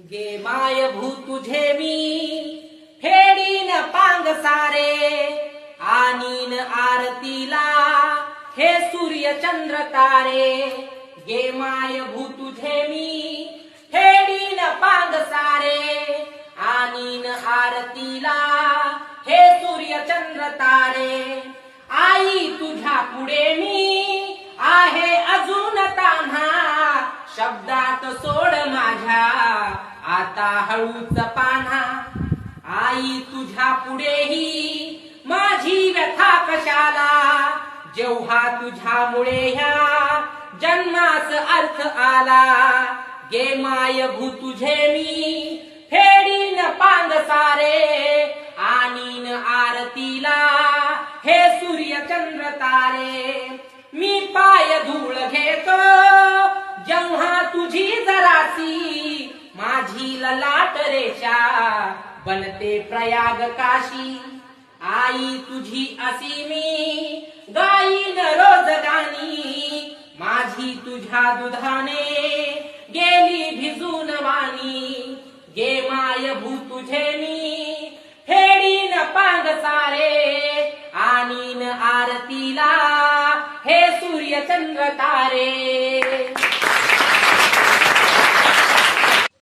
गे माय भू तुझे मी फेडीन पांग सारे आणीन आरतीला हे सूर्य चंद्र तारे। गे माय भू तुझे मी फेडीन पांग सारे आणीन आरतीला हे सूर्य चंद्र तारे। आई तुझ्या पुढे मी आहे अजून तान्हा शब्दात सोड माझ्या आता हळूच पान्हा। आई तुझ्या पुढेही माझी व्यथा कशाला जेव्हा तुझ्यामुळे ह्या जन्मास अर्थ आला। गे माय भू तुझे मी फेडीन पांग सारे आणीन आरतीला हे सूर्य चंद्र तारे। मी पाय धूळ घेतो जेव्हा तुझी जरासी माझी ललाट रेषा बनते प्रयाग काशी। आई तुझी असी मी गाईन रोज गाणी माझी तुझ्या दुधाने गेली भिजून वाणी। गे माय भू तुझे मी फेडीन पांग सारे आणीन आरतीला हे सूर्य चंद्र तारे।